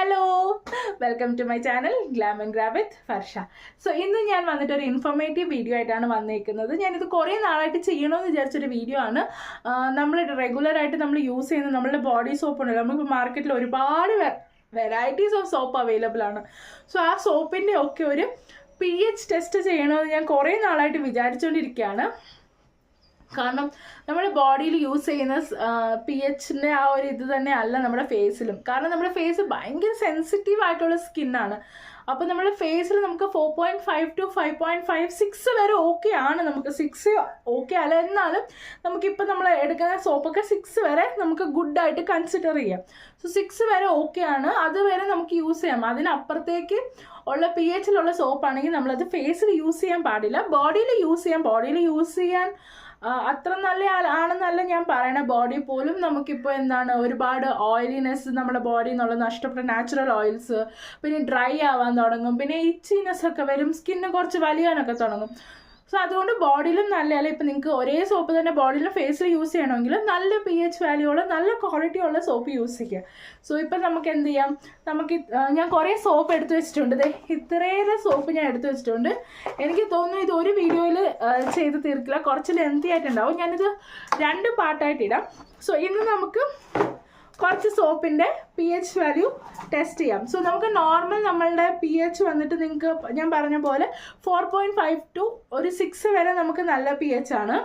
Hello, welcome to my channel glam and grab with Farsha. So ഇന്ന് ഞാൻ വന്നിട്ട് ഒരു ഇൻഫോർമേറ്റീവ് വീഡിയോ ആയിട്ടാണ് വന്നിരിക്കുന്നത്. ഞാനിത് കുറേ നാളായിട്ട് ചെയ്യണമെന്ന് വിചാരിച്ചൊരു വീഡിയോ ആണ്. നമ്മൾ റെഗുലറായിട്ട് നമ്മൾ യൂസ് ചെയ്യുന്ന നമ്മളുടെ ബോഡി സോപ്പ് ഉണ്ടല്ലോ, നമുക്ക് മാർക്കറ്റിൽ ഒരുപാട് വെറൈറ്റീസ് ഓഫ് സോപ്പ് അവൈലബിൾ ആണ്. സോ ആ സോപ്പിൻ്റെ ഒക്കെ ഒരു pH ടെസ്റ്റ് ചെയ്യണമെന്ന് ഞാൻ കുറേ നാളായിട്ട് വിചാരിച്ചുകൊണ്ടിരിക്കുകയാണ്. കാരണം നമ്മുടെ ബോഡിയിൽ യൂസ് ചെയ്യുന്ന pHന്റെ ആ ഒരു ഇത് തന്നെ അല്ല നമ്മുടെ ഫേസിലും. കാരണം നമ്മുടെ ഫേസ് ഭയങ്കര സെൻസിറ്റീവ് ആയിട്ടുള്ള സ്കിന്നാണ്. അപ്പോൾ നമ്മുടെ ഫേസിൽ നമുക്ക് 4.5 to 5.5 6 വരെ ഓക്കെ ആണ്. നമുക്ക് 6 ഓക്കെ അല്ല, എന്നാലും നമുക്കിപ്പോൾ നമ്മൾ എടുക്കുന്ന സോപ്പൊക്കെ 6 വരെ നമുക്ക് ഗുഡായിട്ട് കൺസിഡർ ചെയ്യാം. സോ 6 വരെ ഓക്കെ ആണ്, അതുവരെ നമുക്ക് യൂസ് ചെയ്യാം. അതിനപ്പുറത്തേക്ക് ഉള്ള pHലുള്ള സോപ്പാണെങ്കിൽ നമ്മളത് ഫേസിൽ യൂസ് ചെയ്യാൻ പാടില്ല, ബോഡിയിൽ യൂസ് ചെയ്യാം. ബോഡിയിൽ യൂസ് ചെയ്യാൻ അത്ര നല്ല ആണെന്നല്ല ഞാൻ പറയണ. ബോഡി പോലും നമുക്കിപ്പോൾ എന്താണ് ഒരുപാട് ഓയിലിനെസ് നമ്മുടെ ബോഡിയിൽ നിന്നുള്ള നഷ്ടപ്പെട്ട നാച്ചുറൽ ഓയിൽസ്, പിന്നെ ഡ്രൈ ആവാൻ തുടങ്ങും, പിന്നെ ഇച്ചിനെസ് ഒക്കെ വരും, സ്കിന്ന് കുറച്ച് വലിയാനൊക്കെ തുടങ്ങും. സോ അതുകൊണ്ട് ബോഡിയിലും നല്ലതല്ല. ഇപ്പം നിങ്ങൾക്ക് ഒരേ സോപ്പ് തന്നെ ബോഡിയിലും ഫേസിൽ യൂസ് ചെയ്യണമെങ്കിൽ നല്ല pH വാല്യൂ ഉള്ള നല്ല ക്വാളിറ്റി ഉള്ള സോപ്പ് യൂസ് ചെയ്യുക. സോ ഇപ്പം നമുക്ക് എന്ത് ചെയ്യാം, ഞാൻ കുറേ സോപ്പ് എടുത്തു വെച്ചിട്ടുണ്ട്. ഇത്രയേറെ സോപ്പ് ഞാൻ എടുത്തു വെച്ചിട്ടുണ്ട്. എനിക്ക് തോന്നുന്നു ഇത് ഒരു വീഡിയോയിൽ ചെയ്ത് തീർക്കില്ല, കുറച്ച് ലെങ്തി ആയിട്ടുണ്ടാവും. ഞാനിത് 2 പാർട്ടായിട്ട് ഇടാം. സോ ഇന്ന് നമുക്ക് കുറച്ച് സോപ്പിൻ്റെ pH വാല്യൂ ടെസ്റ്റ് ചെയ്യാം. സോ നമുക്ക് നോർമൽ നമ്മളുടെ pH വന്നിട്ട് നിങ്ങൾക്ക് ഞാൻ പറഞ്ഞ പോലെ 4.5 to 6 വരെ നമുക്ക് നല്ല pH ആണ്.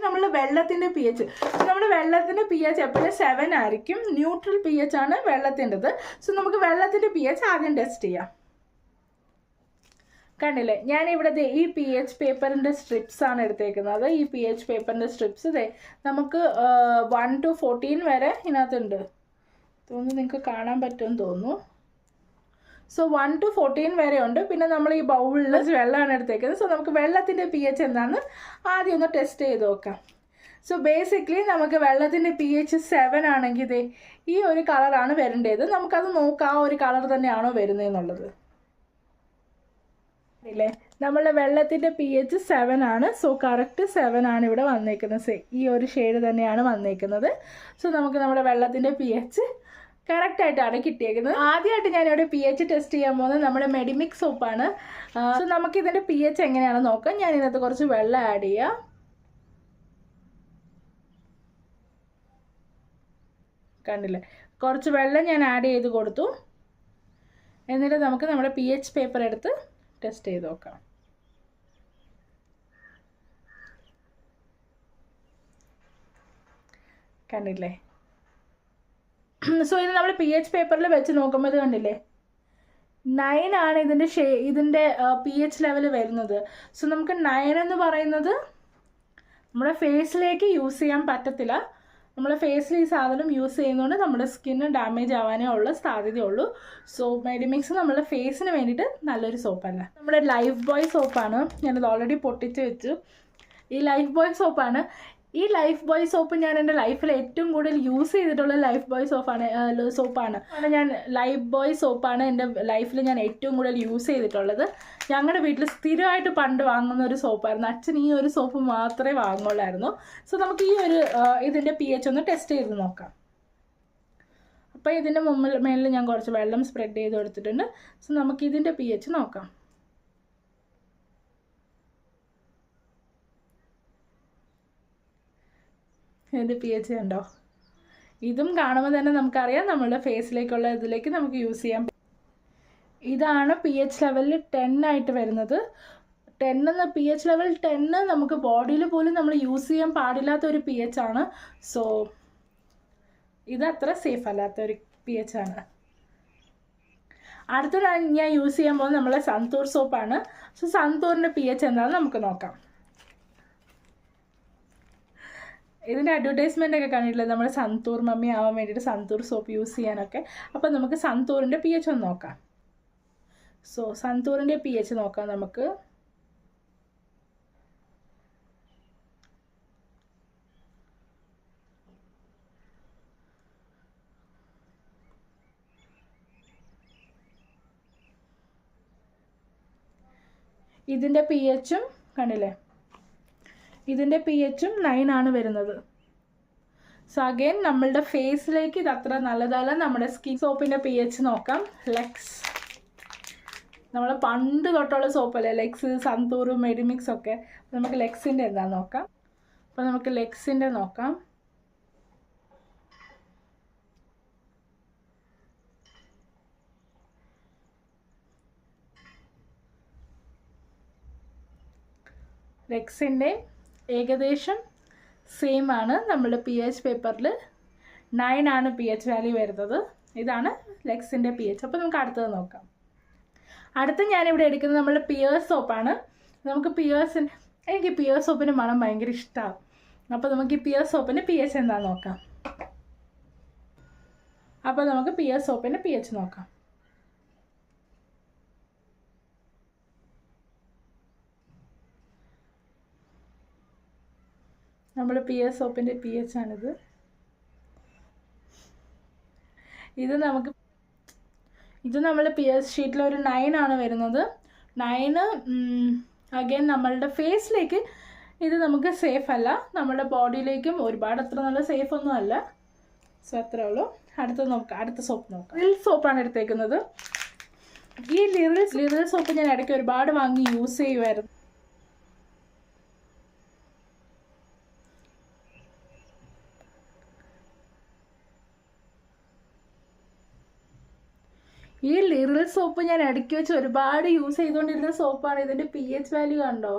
നമ്മൾ വെള്ളത്തിൻ്റെ pH, നമ്മുടെ വെള്ളത്തിൻ്റെ pH എപ്പോഴും 7 ആയിരിക്കും. ന്യൂട്രൽ pH ആണ് വെള്ളത്തിൻ്റെത്. സോ നമുക്ക് വെള്ളത്തിൻ്റെ pH ആദ്യം ടെസ്റ്റ് ചെയ്യാം. കണ്ടില്ലേ, ഞാനിവിടെ ഈ pH പേപ്പറിൻ്റെ സ്ട്രിപ്സ് ആണ് എടുത്തേക്കുന്നത്. ഈ pH പേപ്പറിൻ്റെ സ്ട്രിപ്സ് നമുക്ക് 1 to 14 വരെ ഇതിനകത്തുണ്ട്. തോന്നുന്നു നിങ്ങൾക്ക് കാണാൻ പറ്റുമെന്ന് തോന്നുന്നു. സോ 1 to 14 വരെ ഉണ്ട്. പിന്നെ നമ്മൾ ഈ ബൗളിൽ വെള്ളമാണ് എടുത്തേക്കുന്നത്. സോ നമുക്ക് വെള്ളത്തിൻ്റെ pH എന്താണെന്ന് ആദ്യം ഒന്ന് ടെസ്റ്റ് ചെയ്ത് നോക്കാം. സോ ബേസിക്കലി നമുക്ക് വെള്ളത്തിൻ്റെ pH 7 ആണെങ്കിൽ ഈ ഒരു കളറാണ് വരേണ്ടത്. നമുക്കത് നോക്കാം, ആ ഒരു കളർ തന്നെയാണോ വരുന്നതെന്നുള്ളത്. ഇല്ലേ, നമ്മളുടെ വെള്ളത്തിൻ്റെ pH 7 ആണ്. സോ കറക്റ്റ് 7 ആണ് ഇവിടെ വന്നേക്കുന്നത്. ഈ ഒരു ഷെയ്ഡ് തന്നെയാണ് വന്നേക്കുന്നത്. സോ നമുക്ക് നമ്മുടെ വെള്ളത്തിൻ്റെ pH കറക്റ്റായിട്ടാണ് കിട്ടിയേക്കുന്നത്. ആദ്യമായിട്ട് ഞാനിവിടെ pH ടെസ്റ്റ് ചെയ്യാൻ പോകുന്നത് നമ്മുടെ മെഡിമിക്സ് സോപ്പാണ്. സോ നമുക്കിതിൻ്റെ pH എങ്ങനെയാണെന്ന് നോക്കാം. ഞാൻ ഇതിനകത്ത് കുറച്ച് വെള്ളം ആഡ് ചെയ്യാം. കണ്ടില്ലേ, കുറച്ച് വെള്ളം ഞാൻ ആഡ് ചെയ്ത് കൊടുത്തു. എന്നിട്ട് നമുക്ക് നമ്മുടെ pH പേപ്പർ എടുത്ത് ടെസ്റ്റ് ചെയ്ത് നോക്കാം. കണ്ടില്ലേ, സോ ഇത് നമ്മൾ pH പേപ്പറിൽ വെച്ച് നോക്കുമ്പോൾ ഇത് കണ്ടില്ലേ 9 ആണ് ഇതിൻ്റെ pH ലെവൽ വരുന്നത്. സോ നമുക്ക് 9 എന്ന് പറയുന്നത് നമ്മുടെ ഫേസിലേക്ക് യൂസ് ചെയ്യാൻ പറ്റത്തില്ല. നമ്മുടെ ഫേസിൽ ഈ സാധനം യൂസ് ചെയ്യുന്നതുകൊണ്ട് നമ്മുടെ സ്കിന്ന് ഡാമേജ് ആവാനേ ഉള്ള സാധ്യതയുള്ളൂ. സോ മെഡിമിക്സ് നമ്മുടെ ഫേസിന് വേണ്ടിയിട്ട് നല്ലൊരു സോപ്പല്ല. നമ്മുടെ ലൈഫ് ബോയ് സോപ്പാണ്. ഞാനത് ഓൾറെഡി പൊട്ടിച്ച് വെച്ചു. ഈ ലൈഫ് ബോയ് സോപ്പാണ്. ഈ ലൈഫ് ബോയ് സോപ്പ് ഞാൻ എൻ്റെ ലൈഫിൽ ഏറ്റവും കൂടുതൽ യൂസ് ചെയ്തിട്ടുള്ള ലൈഫ് ബോയ് സോപ്പാണ്. ഞാൻ ലൈഫ് ബോയ് സോപ്പാണ് എൻ്റെ ലൈഫിൽ ഞാൻ ഏറ്റവും കൂടുതൽ യൂസ് ചെയ്തിട്ടുള്ളത്. ഞങ്ങളുടെ വീട്ടിൽ സ്ഥിരമായിട്ട് പണ്ട് വാങ്ങുന്ന ഒരു സോപ്പായിരുന്നു. അച്ഛൻ ഈ ഒരു സോപ്പ് മാത്രമേ വാങ്ങുള്ളായിരുന്നു. സോ നമുക്ക് ഈ ഒരു ഇതിൻ്റെ pH ഒന്ന് ടെസ്റ്റ് ചെയ്ത് നോക്കാം. അപ്പോൾ ഇതിൻ്റെ മേളിൽ ഞാൻ കുറച്ച് വെള്ളം സ്പ്രെഡ് ചെയ്ത് കൊടുത്തിട്ടുണ്ട്. സോ നമുക്ക് ഇതിൻ്റെ pH നോക്കാം. ഇതിൻ്റെ pH ഉണ്ടോ? ഇതും കാണുമ്പോൾ തന്നെ നമുക്കറിയാം നമ്മളുടെ ഫേസിലേക്കുള്ള ഇതിലേക്ക് നമുക്ക് യൂസ് ചെയ്യാം. ഇതാണ് pH ലെവലിൽ 10 ആയിട്ട് വരുന്നത്. 10 എന്ന pH ലെവൽ 10 നമുക്ക് ബോഡിയിൽ പോലും നമ്മൾ യൂസ് ചെയ്യാൻ പാടില്ലാത്തൊരു pH ആണ്. സോ ഇതത്ര സേഫ് അല്ലാത്തൊരു pH ആണ്. അടുത്ത ഞാൻ യൂസ് ചെയ്യാൻ പോകുന്നത് നമ്മളെ സന്തൂർ സോപ്പാണ്. സോ സന്തൂറിൻ്റെ pH എന്താണെന്ന് നമുക്ക് നോക്കാം. ഇതിൻ്റെ അഡ്വർടൈസ്മെൻ്റ് ഒക്കെ കണ്ടിട്ടില്ലേ, നമ്മുടെ സന്തൂർ മമ്മി ആവാൻ വേണ്ടിയിട്ട് സന്തൂർ സോപ്പ് യൂസ് ചെയ്യാനൊക്കെ. അപ്പം നമുക്ക് സന്തൂറിൻ്റെ pH ഒന്ന് നോക്കാം. സോ സന്തൂറിൻ്റെ pH നോക്കാം നമുക്ക്. ഇതിൻ്റെ pHും കണ്ടില്ലേ, ഇതിൻ്റെ pHും 9 ആണ് വരുന്നത്. സോ അഗെയിൻ നമ്മളുടെ ഫേസിലേക്ക് ഇത് അത്ര നല്ലതല്ല. നമ്മുടെ സ്കിൻ സോപ്പിൻ്റെ pH നോക്കാം. ലെക്സ്, നമ്മൾ പണ്ട് തൊട്ടുള്ള സോപ്പല്ലേ ലെക്സ്, സന്തൂർ, മെഡിമിക്സ് ഒക്കെ. നമുക്ക് ലെക്സിൻ്റെ എന്താണെന്ന് നോക്കാം. അപ്പോൾ നമുക്ക് ലെക്സിൻ്റെ നോക്കാം. ലെക്സിൻ്റെ ഏകദേശം സെയിം ആണ്. നമ്മുടെ pH പേപ്പറിൽ 9 ആണ് pH വാല്യൂ വരുന്നത്. ഇതാണ് ലെക്സിൻ്റെ pH. അപ്പോൾ നമുക്ക് അടുത്തത് നോക്കാം. അടുത്ത് ഞാനിവിടെ എടുക്കുന്നത് നമ്മുടെ പിയേഴ്സ് സോപ്പാണ്. നമുക്ക് എനിക്ക് പിയേഴ്സ് സോപ്പിൻ്റെ മണം ഭയങ്കര ഇഷ്ടമാണ്. അപ്പോൾ നമുക്ക് ഈ പിയേഴ്സ് സോപ്പിൻ്റെ pH എന്താണെന്ന് നോക്കാം. അപ്പോൾ നമുക്ക് പിയേഴ്സ് സോപ്പിൻ്റെ pH നോക്കാം. നമ്മുടെ പിയേഴ്സ് സോപ്പിൻ്റെ pH ആണിത്. ഇത് നമ്മുടെ pH ഷീറ്റിൽ ഒരു 9 ആണ് വരുന്നത്. 9 അഗൈൻ നമ്മളുടെ ഫേസിലേക്ക് ഇത് നമുക്ക് സേഫ് അല്ല, നമ്മുടെ ബോഡിയിലേക്കും ഒരുപാട് അത്ര നല്ല സേഫ് ഒന്നും അല്ല. സോ അത്രേ ഉള്ളൂ. അടുത്ത സോപ്പ് നോക്കാം. ലിറിൽ സോപ്പാണ് എടുത്തേക്കുന്നത്. ഈ ലിറിൽ സോപ്പ് ഞാൻ ഇടയ്ക്ക് ഒരുപാട് വാങ്ങി യൂസ് ചെയ്യുമായിരുന്നു. ഈ ലിറിൽ സോപ്പ് ഞാൻ ഇടയ്ക്ക് വെച്ച് ഒരുപാട് യൂസ് ചെയ്തുകൊണ്ടിരുന്ന സോപ്പാണ്. ഇതിൻ്റെ pH വാല്യൂ കണ്ടോ?